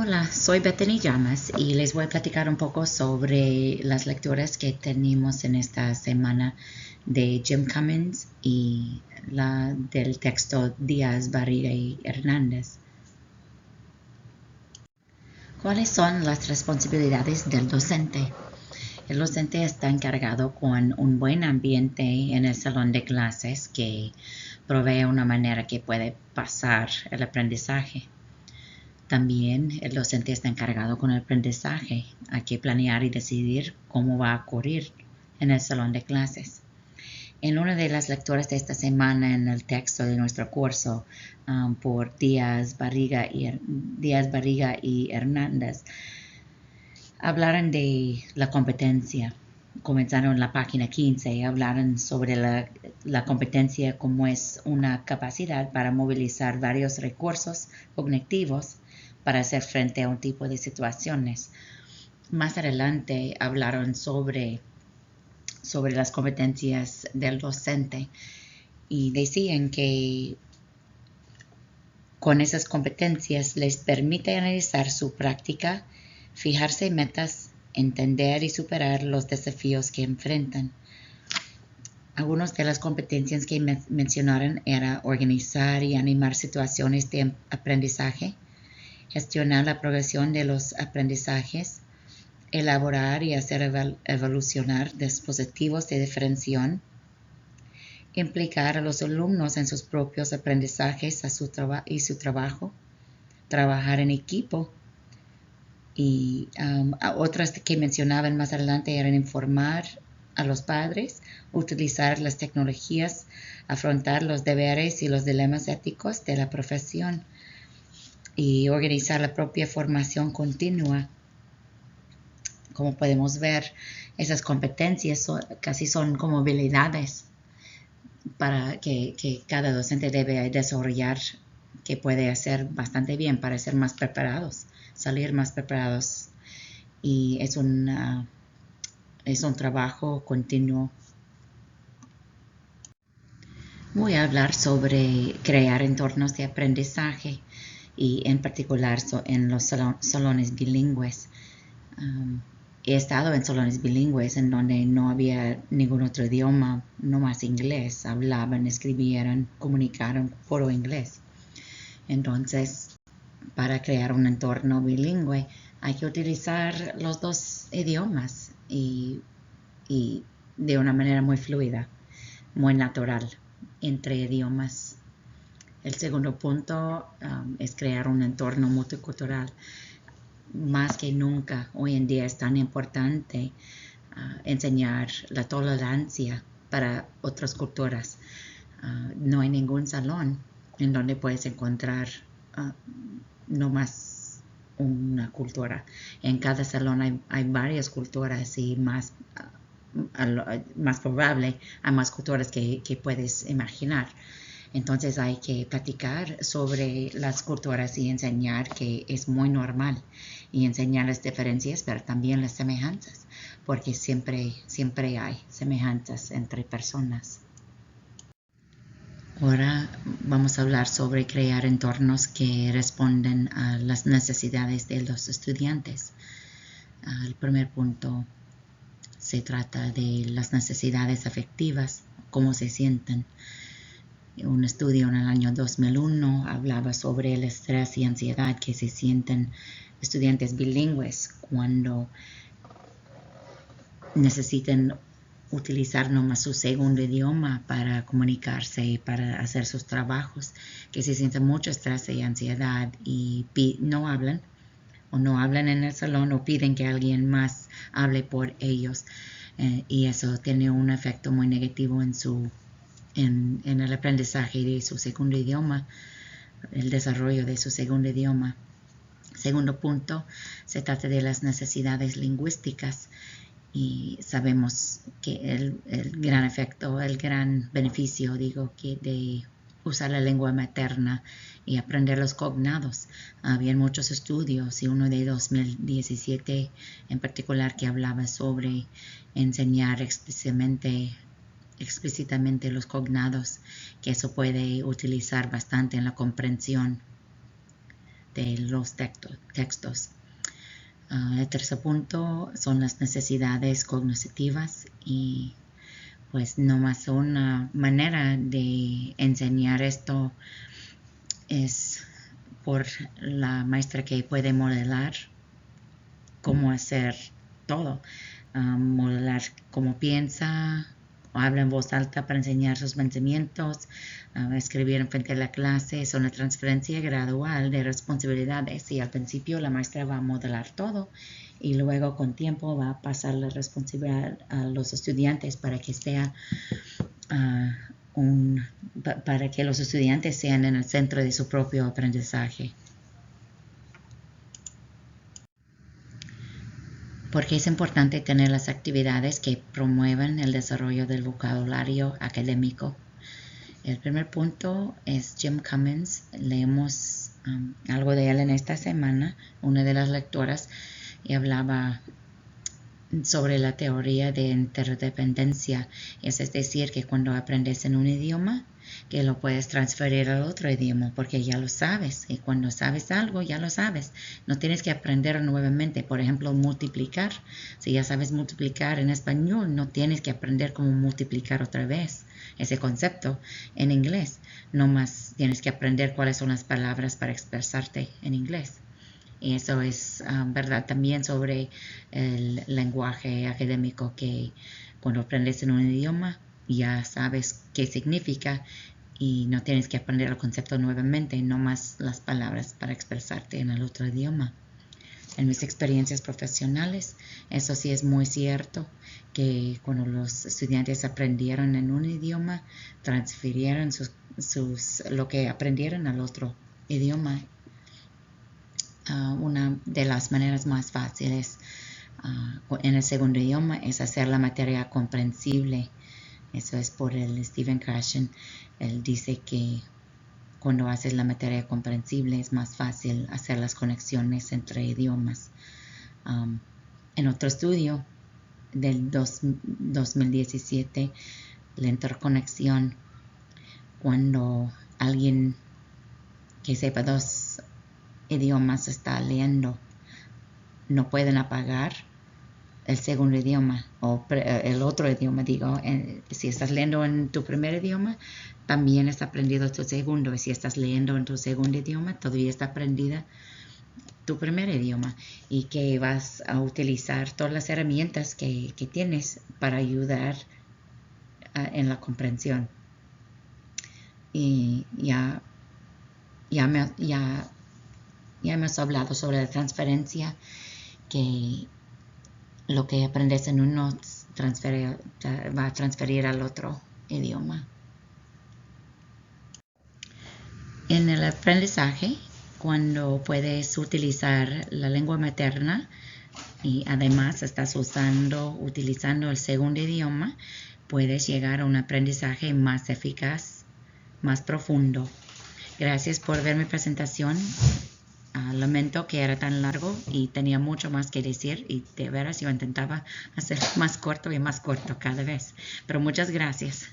Hola, soy Bethany Llamas y les voy a platicar un poco sobre las lecturas que tenemos en esta semana de Jim Cummins y la del texto Díaz, Barriga y Hernández. ¿Cuáles son las responsabilidades del docente? El docente está encargado con un buen ambiente en el salón de clases que provee una manera que puede pasar el aprendizaje. También el docente está encargado con el aprendizaje. Hay que planear y decidir cómo va a ocurrir en el salón de clases. En una de las lecturas de esta semana en el texto de nuestro curso por Díaz, Barriga y Hernández, hablaron de la competencia. Comenzaron en la página 15 y hablaron sobre la competencia como es una capacidad para movilizar varios recursos cognitivos para hacer frente a un tipo de situaciones. Más adelante hablaron sobre las competencias del docente y decían que con esas competencias les permite analizar su práctica, fijarse metas, entender y superar los desafíos que enfrentan. Algunas de las competencias que mencionaron eran organizar y animar situaciones de aprendizaje, gestionar la progresión de los aprendizajes, elaborar y hacer evolucionar dispositivos de diferenciación, implicar a los alumnos en sus propios aprendizajes y su trabajo, trabajar en equipo. Y otras que mencionaban más adelante eran informar a los padres, utilizar las tecnologías, afrontar los deberes y los dilemas éticos de la profesión y organizar la propia formación continua. Como podemos ver, esas competencias casi son como habilidades para que cada docente debe desarrollar, que puede hacer bastante bien para ser más preparados, salir más preparados. Y es un trabajo continuo. Voy a hablar sobre crear entornos de aprendizaje y en particular en los salones bilingües. He estado en salones bilingües en donde no había ningún otro idioma, no más inglés. Hablaban, escribieran, comunicaron puro inglés. Entonces, para crear un entorno bilingüe hay que utilizar los dos idiomas y de una manera muy fluida, muy natural entre idiomas. El segundo punto es crear un entorno multicultural. Más que nunca, hoy en día es tan importante enseñar la tolerancia para otras culturas. No hay ningún salón en donde puedes encontrar no más una cultura. En cada salón hay varias culturas y más probable hay más culturas que puedes imaginar. Entonces hay que platicar sobre las culturas y enseñar que es muy normal y enseñar las diferencias, pero también las semejanzas, porque siempre hay semejanzas entre personas. Ahora vamos a hablar sobre crear entornos que responden a las necesidades de los estudiantes. El primer punto se trata de las necesidades afectivas, cómo se sienten. Un estudio en el año 2001 hablaba sobre el estrés y ansiedad que se sienten estudiantes bilingües cuando necesitan utilizar nomás su segundo idioma para comunicarse y para hacer sus trabajos, que se sienten mucho estrés y ansiedad y no hablan en el salón o piden que alguien más hable por ellos, y eso tiene un efecto muy negativo en el aprendizaje de su segundo idioma, el desarrollo de su segundo idioma. Segundo punto, se trata de las necesidades lingüísticas y sabemos que el gran efecto, el gran beneficio, de usar la lengua materna y aprender los cognados. Había muchos estudios y uno de 2017 en particular que hablaba sobre enseñar explícitamente los cognados, que eso puede utilizar bastante en la comprensión de los textos. El tercer punto son las necesidades cognitivas y pues nomás una manera de enseñar esto es por la maestra que puede modelar cómo hacer todo, modelar cómo piensa, habla en voz alta para enseñar sus pensamientos, escribir en frente de la clase. Es una transferencia gradual de responsabilidades y al principio la maestra va a modelar todo y luego con tiempo va a pasar la responsabilidad a los estudiantes para que sea para que los estudiantes sean en el centro de su propio aprendizaje. Porque es importante tener las actividades que promuevan el desarrollo del vocabulario académico. El primer punto es Jim Cummins. Leemos algo de él en esta semana, una de las lectoras, y hablaba sobre la teoría de interdependencia. Es decir, que cuando aprendes en un idioma, que lo puedes transferir al otro idioma porque ya lo sabes, y cuando sabes algo ya lo sabes, no tienes que aprender nuevamente. Por ejemplo, multiplicar, si ya sabes multiplicar en español, no tienes que aprender cómo multiplicar otra vez ese concepto en inglés, nomás tienes que aprender cuáles son las palabras para expresarte en inglés. Y eso es verdad también sobre el lenguaje académico, que cuando aprendes en un idioma ya sabes qué significa y no tienes que aprender el concepto nuevamente, no más las palabras para expresarte en el otro idioma. En mis experiencias profesionales, eso sí es muy cierto, que cuando los estudiantes aprendieron en un idioma, transfirieron lo que aprendieron al otro idioma. Una de las maneras más fáciles en el segundo idioma es hacer la materia comprensible. Eso es por el Stephen Krashen. Él dice que cuando haces la materia comprensible es más fácil hacer las conexiones entre idiomas. En otro estudio del 2017, la interconexión, cuando alguien que sepa dos idiomas está leyendo, no pueden apagar el segundo idioma o el otro idioma. Si estás leyendo en tu primer idioma, también está aprendido tu segundo, y si estás leyendo en tu segundo idioma, todavía está aprendida tu primer idioma, y que vas a utilizar todas las herramientas que tienes para ayudar en la comprensión. Y ya hemos hablado sobre la transferencia, que lo que aprendes en uno va a transferir al otro idioma. En el aprendizaje, cuando puedes utilizar la lengua materna y además estás utilizando el segundo idioma, puedes llegar a un aprendizaje más eficaz, más profundo. Gracias por ver mi presentación. Lamento que era tan largo y tenía mucho más que decir, y de veras yo intentaba hacer más corto y más corto cada vez. Pero muchas gracias.